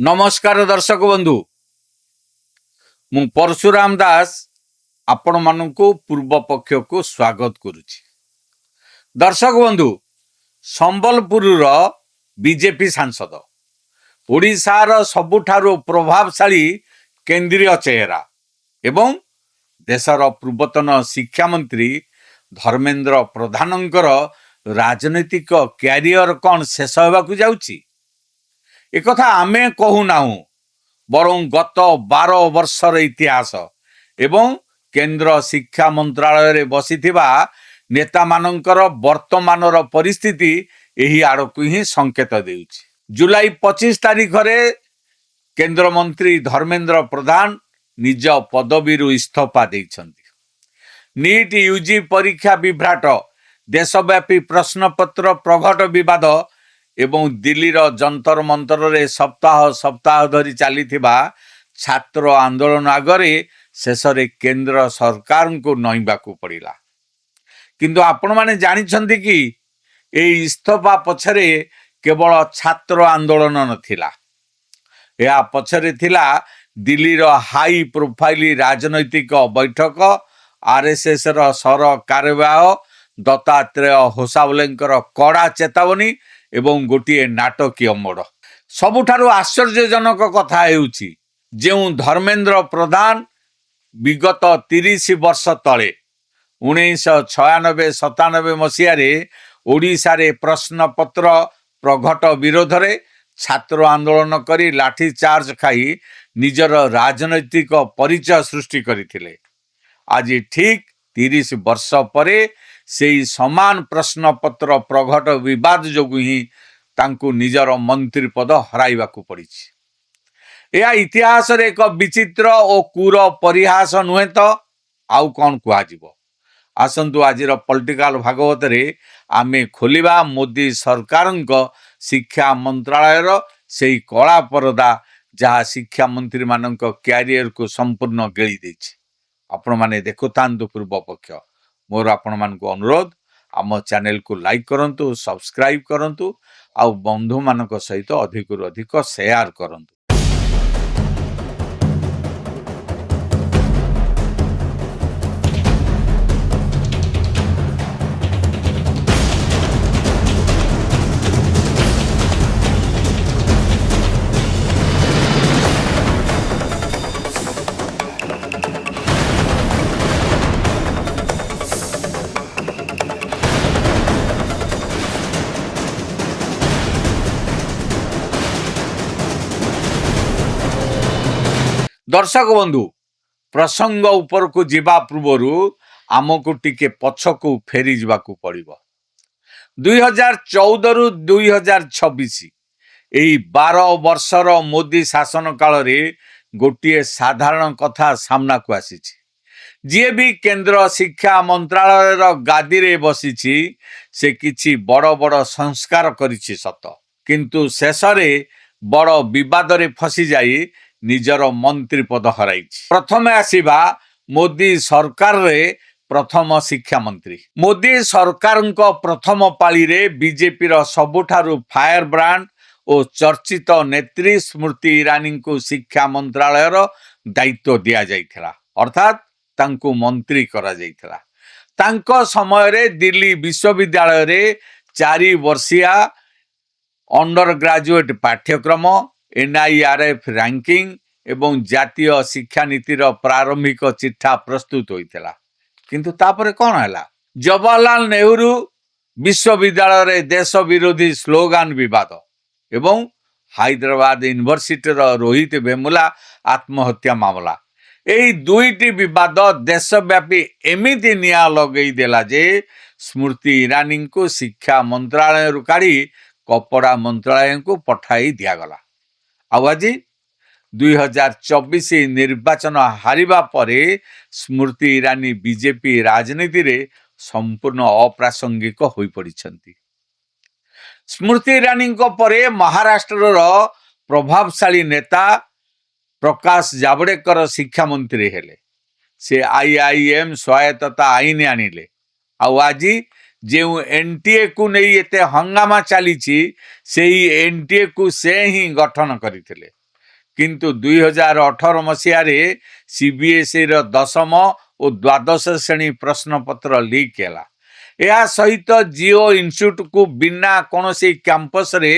नमस्कार दर्शक बंधु मु परशुराम दास आपण मानकु पूर्व पक्ष को स्वागत करुछि। दर्शक बंधु संबलपुर बीजेपी सांसद ओडिशार सबुठारु प्रभावशाली केंद्रीय चेहरा एवं देशर पूर्वतन शिक्षा मंत्री धर्मेंद्र प्रधानंकर राजनैतिक क्यारियर कौन शेष होगाकु जाउछि एक कथा आमे कहूनाहु बरं गत 12 वर्षर इतिहास एवं केंद्र शिक्षा मंत्रालय रे बसिथिबा नेता मानकर वर्तमानर परिस्थिति एही आड़कु ही संकेत देउछि। जुलाई 25 तारीख रे केंद्र मंत्री धर्मेंद्र प्रधान निज पदवीरु इस्तीफा दैछन्ति। नीट यूजी परीक्षा विभ्राट देशव्यापी प्रश्नपत्र प्रघट विवाद एवं दिल्लीर जंतर मंतर रे सप्ताह सप्ताह धरी चलीथिबा छात्र आंदोलन आगरे शेष रे केंद्र सरकार को नईबाकू पड़िला। किंतु आपण माने जानि छंती कि ए इस्तीफा पछरे केवल छात्र आंदोलन नथिला, या पछरे थिला दिल्लीर हाई प्रोफाइल राजनैतिक बैठक, आरएसएस र सर कार्यवाह दत्तात्रेय होसावलेंकर कड़ा चेतावनी एवं गोटे नाटकीय मोड़। सबुठारु आश्चर्यजनक कथा हेउछि जेउ धर्मेंद्र प्रधान विगत 30 वर्ष तले 1996-97 मसीह ओडिशा रे प्रश्नपत्र प्रघट विरोध रे छात्र आंदोलन करी लाठी चार्ज खाई निजर राजनैतिक परिचय सृष्टि करथिले। आज ठीक 30 वर्ष परे सेई समान प्रश्नपत्र प्रघट विवाद जोगु ही तांकु निजर मंत्री पद हराइबाकू पड़िछि। यह इतिहास रे एक विचित्र और कूर परिहास नुहे तो आउ कौन कुहाजिबो। आसंतु आजिर पॉलिटिकल भागवत रे आमे खोलिबा मोदी सरकारंक शिक्षा मंत्रालयर सेई कला परदा जहाँ शिक्षा मंत्री मानक क्यारियर को संपूर्ण गेली देछि। आपण माने देखुतांतु पूर्व पक्ष। मोर आपण मानक अनुरोध आम चैनल को लाइक करंतु, सब्सक्राइब करंतु आ बंधु मानक सहित अधिक रु अधिक शेयर करंतु। दर्शक बंधु प्रसंग ऊपर को जीवा पूर्वरु आमको टिके पछकू फेरी जावाकू पड़िबो। 2014 रु 2026 एही 12 वर्षर मोदी शासन काल रे गोटे साधारण कथा सामना को आसीछि। जे भी केंद्र शिक्षा मंत्रालय गादी रे बसीछि से किछि बड़ बड़ संस्कार करिछि सत, किंतु शेष रे बड़ विवाद रे फसी जाई निजर मंत्री पद हराइछि। प्रथमे आसीबा मोदी सरकार रे प्रथम शिक्षा मंत्री। मोदी सरकार प्रथम पाली रे बीजेपी रो सबुठारु फायर ब्रांड और चर्चित नेत्री स्मृति ईरानी को शिक्षा मंत्रालय रो दायित्व दिया जाइथिला, अर्थात तांको मंत्री करा जाइथिला। तांको समय रे दिल्ली विश्वविद्यालय रे 4 वर्षिया अंडर ग्रेजुएट पाठ्यक्रम, NIRF रैंकिंग एवं जातीय शिक्षा नीतिर प्रारंभिक चिठा प्रस्तुत होइथिला। किंतु तापरे कौन हैला? जवाहरलाल नेहरू विश्वविद्यालय रे देश विरोधी स्लोगान विवाद एवं हैदराबाद यूनिवर्सिटी रोहित वेमुला आत्महत्या मामला, एही दुईटी विवाद देशव्यापी एमिति निया लगई देला जे स्मृति ईरानी को शिक्षा मंत्रालय रु काढ़ी कपड़ा मंत्रालय को पठाई दियागला। आज 2024 निर्वाचन हारिबा परे स्मृति ईरानी बीजेपी राजनीति रे संपूर्ण अप्रासंगिक होई पड़िछंती। स्मृति ईरानी को परे महाराष्ट्र प्रभावशाली नेता प्रकाश जावड़ेकर शिक्षा मंत्री हेले। से IIM स्वायत्तता आईन आनिले। आज जो एनटीए को नहीं एते हंगामा चली से एनटीए को से ही गठन करथिले। କିନ୍ତୁ 2018 ମସିହାରେ ସିବିଏସ୍ଇର 10ମ ଓ ଦ୍ୱାଦଶ ଶ୍ରେଣୀ ପ୍ରଶ୍ନପତ୍ର ଲିକ୍ ହେଲା। ଏହା ସହିତ ଜିଓ ଇନଷ୍ଟିଚ୍ୟୁଟକୁ ବିନା କୌଣସି କ୍ୟାମ୍ପସରେ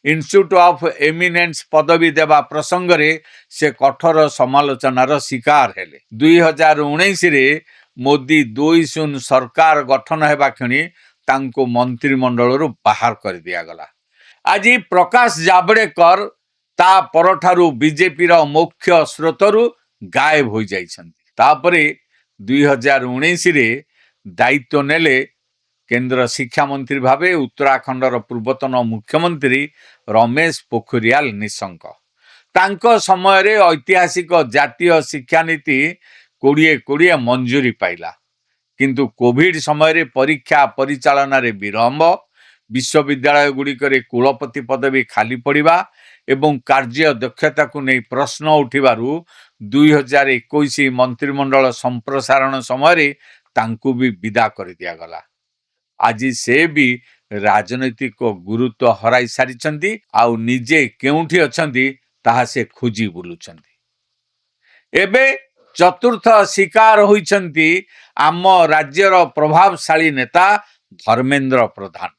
ଇନଷ୍ଟିଚ୍ୟୁଟ ଅଫ୍ ଏମିନେନ୍ସ ପଦବୀ ଦେବା ପ୍ରସଙ୍ଗରେ ସେ କଠୋର ସମାଲୋଚନାର ଶିକାର ହେଲେ। 2019ରେ ମୋଦି 2-0 ସରକାର ଗଠନ ହେବା କ୍ଷଣି ତାଙ୍କୁ ମନ୍ତ୍ରିମଣ୍ଡଳରୁ ବାହାର କରିଦିଆଗଲା। ଆଜି ପ୍ରକାଶ ଜାଭଡେକର ତା ପରଠାରୁ ବିଜେପିର ମୁଖ୍ୟ ସ୍ରୋତରୁ ଗାୟବ ହୋଇଯାଇଛନ୍ତି। ତାପରେ 2019ରେ ଦାୟିତ୍ୱ ନେଲେ କେନ୍ଦ୍ର ଶିକ୍ଷାମନ୍ତ୍ରୀ ଭାବେ ଉତ୍ତରାଖଣ୍ଡର ପୂର୍ବତନ ମୁଖ୍ୟମନ୍ତ୍ରୀ ରମେଶ ପୋଖରିଆଲ ନିଶଙ୍କ। ତାଙ୍କ ସମୟରେ ଐତିହାସିକ ଜାତୀୟ ଶିକ୍ଷାନୀତି 2020 ମଞ୍ଜୁରୀ ପାଇଲା। କିନ୍ତୁ କୋଭିଡ ସମୟରେ ପରୀକ୍ଷା ପରିଚାଳନାରେ ବିଳମ୍ବ, ବିଶ୍ୱବିଦ୍ୟାଳୟଗୁଡ଼ିକରେ କୁଳପତି ପଦବୀ ଖାଲି ପଡ଼ିବା ଏବଂ କାର୍ଯ୍ୟ ଦକ୍ଷତାକୁ ନେଇ ପ୍ରଶ୍ନ ଉଠିବାରୁ 2021 ମନ୍ତ୍ରିମଣ୍ଡଳ ସମ୍ପ୍ରସାରଣ ସମୟରେ ତାଙ୍କୁ ବି ବିଦା କରିଦିଆଗଲା। ଆଜି ସେ ବି ରାଜନୈତିକ ଗୁରୁତ୍ୱ ହରାଇ ସାରିଛନ୍ତି, ଆଉ ନିଜେ କେଉଁଠି ଅଛନ୍ତି ତାହା ସେ ଖୋଜି ବୁଲୁଛନ୍ତି। ଏବେ ଚତୁର୍ଥ ଶିକାର ହୋଇଛନ୍ତି ଆମ ରାଜ୍ୟର ପ୍ରଭାବଶାଳୀ ନେତା ଧର୍ମେନ୍ଦ୍ର ପ୍ରଧାନ।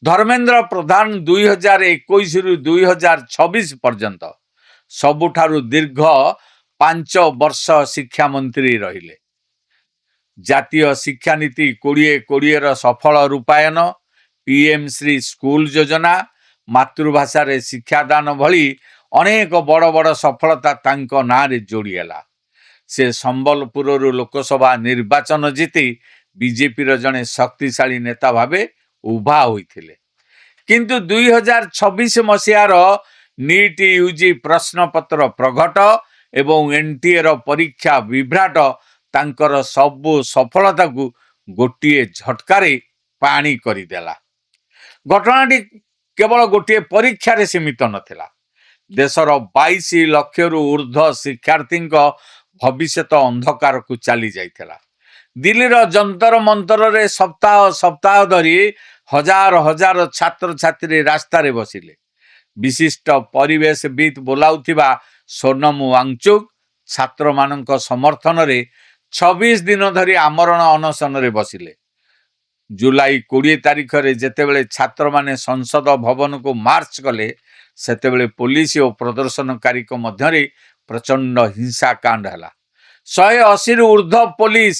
ଧର୍ମେନ୍ଦ୍ର ପ୍ରଧାନ 2021ରୁ 2026 ପର୍ଯ୍ୟନ୍ତ ସବୁଠାରୁ ଦୀର୍ଘ 5 ବର୍ଷ ଶିକ୍ଷାମନ୍ତ୍ରୀ ରହିଲେ। ଜାତୀୟ ଶିକ୍ଷାନୀତି 2020ର ସଫଳ ରୂପାୟନ, ପିଏମ୍ ଶ୍ରୀ ସ୍କୁଲ ଯୋଜନା, ମାତୃଭାଷାରେ ଶିକ୍ଷାଦାନ ଭଳି ଅନେକ ବଡ଼ ବଡ଼ ସଫଳତା ତାଙ୍କ ନାଁରେ ଯୋଡ଼ି ହେଲା। ସେ ସମ୍ବଲପୁରରୁ ଲୋକସଭା ନିର୍ବାଚନ ଜିତି ବିଜେପିର ଜଣେ ଶକ୍ତିଶାଳୀ ନେତା ଭାବେ ଉଭା ହୋଇଥିଲେ। କିନ୍ତୁ 2026 ମସିହାର ନିଟ୍ ୟୁଜି ପ୍ରଶ୍ନପତ୍ର ପ୍ରଘଟ ଏବଂ ଏନ୍ଟିଏର ପରୀକ୍ଷା ବିଭ୍ରାଟ ତାଙ୍କର ସବୁ ସଫଳତାକୁ ଗୋଟିଏ ଝଟକାରେ ପାଣି କରିଦେଲା। ଘଟଣାଟି କେବଳ ଗୋଟିଏ ପରୀକ୍ଷାରେ ସୀମିତ ନଥିଲା। ଦେଶର 22 ଲକ୍ଷରୁ ଉର୍ଦ୍ଧ୍ୱ ଶିକ୍ଷାର୍ଥୀଙ୍କ ଭବିଷ୍ୟତ ଅନ୍ଧକାରକୁ ଚାଲି ଯାଇଥିଲା। ଦିଲ୍ଲୀର ଯନ୍ତର ମନ୍ତରରେ ସପ୍ତାହ ସପ୍ତାହ ଧରି ହଜାର ହଜାର ଛାତ୍ରଛାତ୍ରୀ ରାସ୍ତାରେ ବସିଲେ। ବିଶିଷ୍ଟ ପରିବେଶବିତ୍ ବୋଲାଉଥିବା ସୋନମ ୱାଙ୍ଗଚୁକ୍ ଛାତ୍ରମାନଙ୍କ ସମର୍ଥନରେ 26 ଦିନ ଧରି ଆମରଣ ଅନଶନରେ ବସିଲେ। ଜୁଲାଇ 20 ତାରିଖରେ ଯେତେବେଳେ ଛାତ୍ରମାନେ ସଂସଦ ଭବନକୁ ମାର୍ଚ୍ଚ କଲେ, ସେତେବେଳେ ପୋଲିସ ଓ ପ୍ରଦର୍ଶନକାରୀଙ୍କ ମଧ୍ୟରେ ପ୍ରଚଣ୍ଡ ହିଂସାକାଣ୍ଡ ହେଲା। 180ରୁ ଉର୍ଦ୍ଧ୍ୱ ପୋଲିସ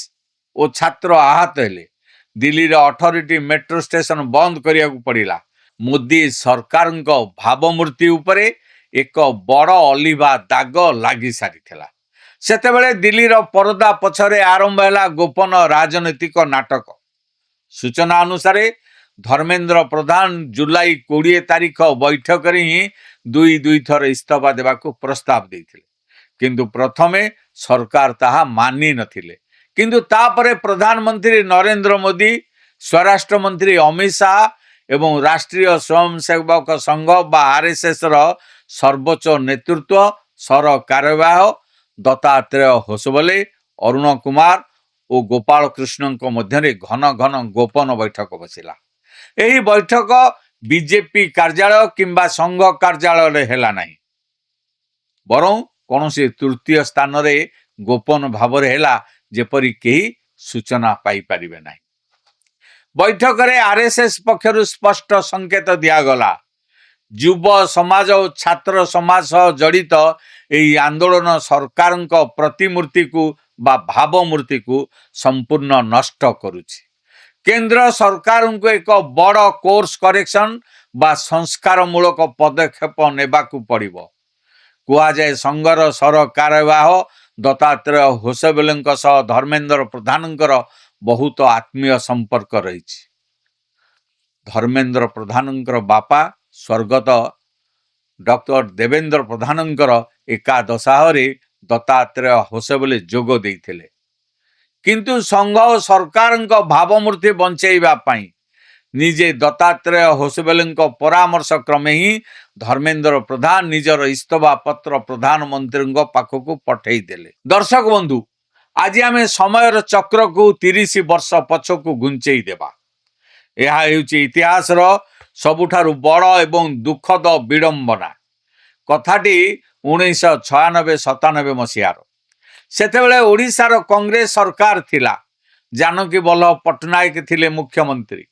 ଓ ଛାତ୍ର ଆହତ ହେଲେ। ଦିଲ୍ଲୀର 18ଟି ମେଟ୍ରୋ ଷ୍ଟେସନ ବନ୍ଦ କରିବାକୁ ପଡ଼ିଲା। ମୋଦି ସରକାରଙ୍କ ଭାବମୂର୍ତ୍ତି ଉପରେ ଏକ ବଡ଼ ଅଲିଭା ଦାଗ ଲାଗି ସାରିଥିଲା। ସେତେବେଳେ ଦିଲ୍ଲୀର ପରଦା ପଛରେ ଆରମ୍ଭ ହେଲା ଗୋପନ ରାଜନୈତିକ ନାଟକ। ସୂଚନା ଅନୁସାରେ ଧର୍ମେନ୍ଦ୍ର ପ୍ରଧାନ ଜୁଲାଇ 20 ତାରିଖ ବୈଠକରେ ହିଁ ଦୁଇ ଥର ଇସ୍ତଫା ଦେବାକୁ ପ୍ରସ୍ତାବ ଦେଇଥିଲେ। କିନ୍ତୁ ପ୍ରଥମେ ସରକାର ତାହା ମାନି ନଥିଲେ। କିନ୍ତୁ ତାପରେ ପ୍ରଧାନମନ୍ତ୍ରୀ ନରେନ୍ଦ୍ର ମୋଦି, ସ୍ୱରାଷ୍ଟ୍ର ମନ୍ତ୍ରୀ ଅମିତ ଶାହ ଏବଂ ରାଷ୍ଟ୍ରୀୟ ସ୍ୱୟଂସେବକ ସଂଘ ବା RSSର ସର୍ବୋଚ୍ଚ ନେତୃତ୍ୱ ସର କାର୍ଯ୍ୟବାହ ଦତ୍ତାତ୍ରେୟ ହୋସବଲେ, ଅରୁଣ କୁମାର ଓ ଗୋପାଳ କୃଷ୍ଣଙ୍କ ମଧ୍ୟରେ ଘନ ଘନ ଗୋପନ ବୈଠକ ବସିଲା। ଏହି ବୈଠକ ବିଜେପି କାର୍ଯ୍ୟାଳୟ କିମ୍ବା ସଂଘ କାର୍ଯ୍ୟାଳୟରେ ହେଲା ନାହିଁ, ବରଂ କୌଣସି ତୃତୀୟ ସ୍ଥାନରେ ଗୋପନ ଭାବରେ ହେଲା, ଯେପରି କେହି ସୂଚନା ପାଇପାରିବେ ନାହିଁ। ବୈଠକରେ RSS ପକ୍ଷରୁ ସ୍ପଷ୍ଟ ସଂକେତ ଦିଆଗଲା, ଯୁବ ସମାଜ ଓ ଛାତ୍ର ସମାଜ ସହ ଜଡ଼ିତ ଏହି ଆନ୍ଦୋଳନ ସରକାରଙ୍କ ପ୍ରତିମୂର୍ତ୍ତିକୁ ବା ଭାବମୂର୍ତ୍ତିକୁ ସମ୍ପୂର୍ଣ୍ଣ ନଷ୍ଟ କରୁଛି। କେନ୍ଦ୍ର ସରକାରଙ୍କୁ ଏକ ବଡ଼ କୋର୍ସ କରେକ୍ସନ ବା ସଂସ୍କାରମୂଳକ ପଦକ୍ଷେପ ନେବାକୁ ପଡ଼ିବ। କୁହାଯାଏ ସଂଘର ସର କାର୍ଯ୍ୟବାହ ଦତ୍ତାତ୍ରେୟ ହୋସବଲେଙ୍କ ସହ ଧର୍ମେନ୍ଦ୍ର ପ୍ରଧାନଙ୍କର ବହୁତ ଆତ୍ମୀୟ ସମ୍ପର୍କ ରହିଛି। ଧର୍ମେନ୍ଦ୍ର ପ୍ରଧାନଙ୍କର ବାପା ସ୍ୱର୍ଗତ ଡକ୍ଟର ଦେବେନ୍ଦ୍ର ପ୍ରଧାନଙ୍କର ଏକାଦଶାହରେ ଦତ୍ତାତ୍ରେୟ ହୋସବଲେ ଯୋଗ ଦେଇଥିଲେ। କିନ୍ତୁ ସଂଘ ଓ ସରକାରଙ୍କ ଭାବମୂର୍ତ୍ତି ବଞ୍ଚାଇବା ପାଇଁ ନିଜେ ଦତ୍ତାତ୍ରେୟ ହୋସବଲେଙ୍କ ପରାମର୍ଶ କ୍ରମେ ହିଁ ଧର୍ମେନ୍ଦ୍ର ପ୍ରଧାନ ନିଜର ଇସ୍ତଫା ପତ୍ର ପ୍ରଧାନମନ୍ତ୍ରୀଙ୍କ ପାଖକୁ ପଠାଇ ଦେଲେ। ଦର୍ଶକ ବନ୍ଧୁ, ଆଜି ଆମେ ସମୟର ଚକ୍ରକୁ 30 ବର୍ଷ ପଛକୁ ଘୁଞ୍ଚେଇ ଦେବା। ଏହା ହେଉଛି ଇତିହାସର ସବୁଠାରୁ ବଡ଼ ଏବଂ ଦୁଃଖଦ ବିଡ଼ମ୍ବନା। कथाटी 1996-97 मसीहार सेतेबेले ओडिशार कांग्रेस सरकार थिला जानकी वल्लभ पट्टनायक थिले मुख्यमंत्री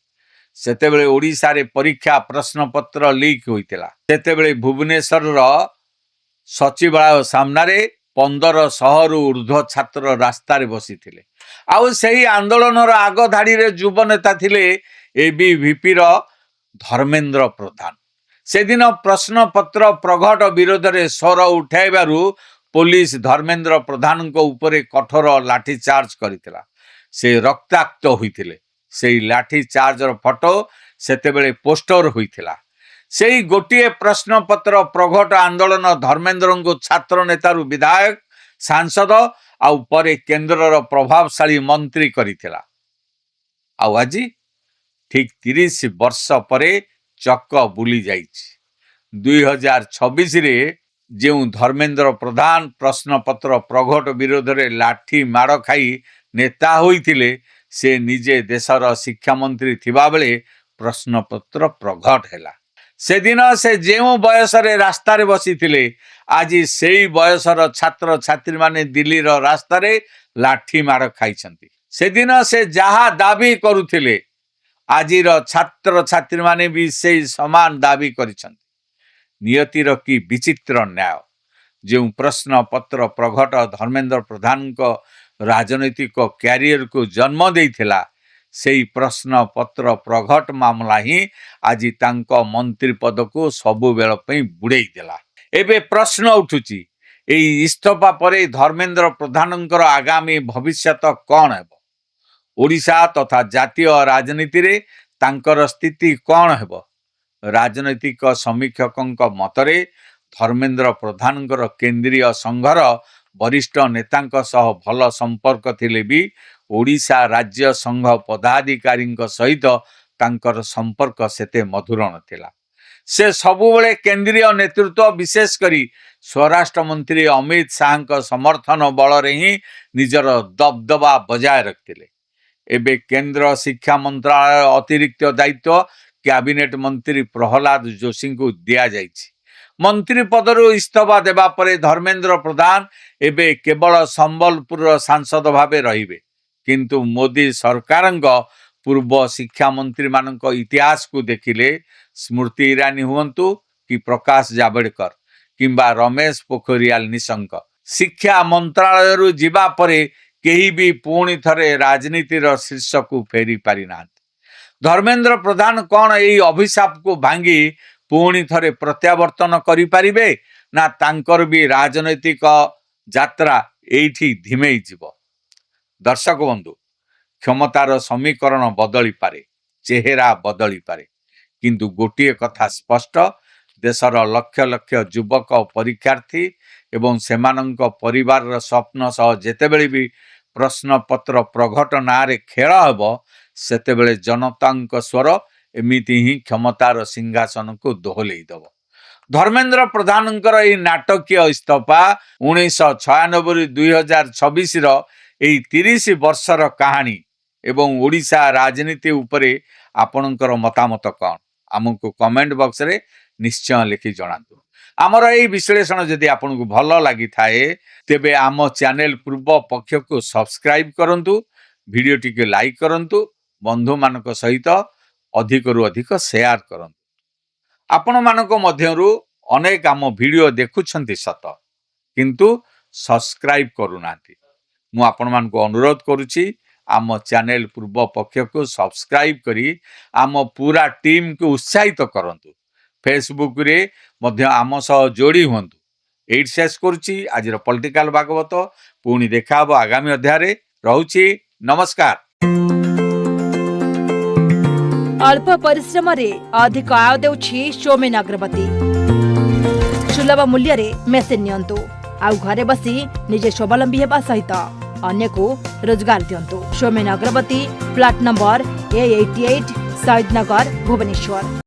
सेतेबेले ओडिशा रे परीक्षा प्रश्नपत्र लीक होइतिला सेतेबेले भुवनेश्वर सचिवालय सामने 1500 रु ऊर्ध्व छात्र रास्ता रे बसी थिले आउ सही आंदोलन आग धाड़ी रे युव नेता थिले एबीवीपी रो धर्मेंद्र प्रधान से दिन प्रश्नपत्र प्रघट विरोध रे स्वर उठाइबारु पुलिस धर्मेंद्र प्रधान को ऊपर कठोर लाठीचार्ज करथिला से रक्ताक्त होइथिले सेही लाठीचार्जर फोटो सेतेबेले पोस्टर होइथिला सेही गोटिए प्रश्नपत्र प्रघट आंदोलन धर्मेंद्र को छात्र नेतारु विधायक सांसद आउ परे केंद्रर प्रभावशाली मंत्री करिथिला आउ आज ठीक 30 वर्ष परे चक्क बुली जाइछि 2026 रे जो धर्मेंद्र प्रधान प्रश्नपत्र प्रघट विरोध रे लाठी माड़ खाई नेता होइथिले से निजे देशर शिक्षा मंत्री थिबा बेले प्रश्नपत्र प्रघट हैला से दिन से जो बयस रे रास्ता रे बसी थिले आज सेई बयसर छात्र छात्री माने दिल्ली रो रास्ता रे लाठी माड़ खाइछंती से दिन से जहा दाबी करुथिले आजिर छात्र छात्री माने भी से समान दाबी करिछंती नियतिर की विचित्र न्याय जो प्रश्न पत्र प्रघट धर्मेंद्र प्रधान को राजनैतिक कैरियर को जन्म देइथिला सेही प्रश्न पत्र प्रघट मामला ही आज तांको मंत्री पद को सबु बेल पई बुड़ेई देला एबे प्रश्न उठुची एई इस्तफा परे धर्मेंद्र प्रधानंकर आगामी भविष्यत कौन हेबो ओडिशा तथा जातीय राजनीति रे तांकर स्थिति कौन हेबो राजनैतिक समीक्षक मतरे धर्मेंद्र प्रधान केंद्रीय संघर वरिष्ठ नेतांक सह भल संपर्क थिले भी ओडिशा राज्य संघ पदाधिकारी सहित तांकर संपर्क सेते मधुर नथिला से सबुबले केंद्रीय नेतृत्व विशेष करी स्वराष्ट्र मंत्री अमित शाह समर्थन बल रे ही निजर दबदबा बजाय रखथिले एबे केंद्र शिक्षा मंत्रालय अतिरिक्त दायित्व कैबिनेट मंत्री प्रहलाद जोशी को दिया जाइछि मंत्री पदरु इस्तफा देबा परे धर्मेंद्र प्रधान एबे केवल संबलपुर सांसद भावे रहिबे किंतु मोदी सरकारंग पूर्व शिक्षा मंत्री मानक इतिहास को देखिले स्मृति ईरानी हुंतु कि प्रकाश जावड़ेकर किंबा रमेश पोखरियाल निशंक शिक्षा मंत्रालय रु जिबा परे केही भी पुणी थरे राजनीतिर शीर्ष को फेरी पारि ना धर्मेंद्र प्रधान कौन यही अभिशाप को भांगी पुणी थरे प्रत्यावर्तन करि परिबे ना तांकर भी राजनैतिक यात्रा एठी धिमेई जीव दर्शक बंधु क्षमतार समीकरण बदली पारे चेहरा बदली पारे किंतु गोटिए कथा स्पष्ट देशर लक्ष लक्ष युवक परीक्षार्थी एवं सेमानंक परिवार स्वप्न सह जेतेबेले भी प्रश्नपत्र प्रघट नारे खेल हेबो सेतेबेले जनतांक स्वर एमिति ही क्षमतार सिंहासन को दोहलेई दब धर्मेंद्र प्रधानंकर एही नाटकीय इस्तफा 1996-2026 एही 30 वर्षर कहानी एवं ओडिशा राजनीति उपरे आपणकर मतामत कौन आमको कमेंट बॉक्स रे निश्चय लिखि जणातु आमर एही विश्लेषण जदि आपनको भल लागि थाए तेबे आम चैनल पूर्व पक्ष को सब्सक्राइब करंतु वीडियो टिके लाइक करंतु बंधु मानक सहित अधिक रु अधिक शेयर करंतु आपण मानक मध्यरु अनेक आम वीडियो देखुछंती सत किंतु सब्सक्राइब करूनांती मु आपण मानको अनुरोध करूची आम चैनल पूर्व पक्ष को सब्सक्राइब करी आम पूरा टीम को उत्साहित करंतु फेसबुक रे मध्य आम सह जोड़ी हुंतु एट शेष करूची आजिर पॉलिटिकल भागवत पुणी देखा हबो आगामी अध्याय रे रहूची नमस्कार अल्प परिश्रम रे अधिक आय देउछि सौमेन अग्रवती सुलभ मूल्य रे मेसिन नियंतु आउ घरे बसी निजे स्वावलंबी हेबा सहित अन्य को रोजगार दियंतु Soumen Agrawati flat number A88 Sayyednagar Bhubaneswar.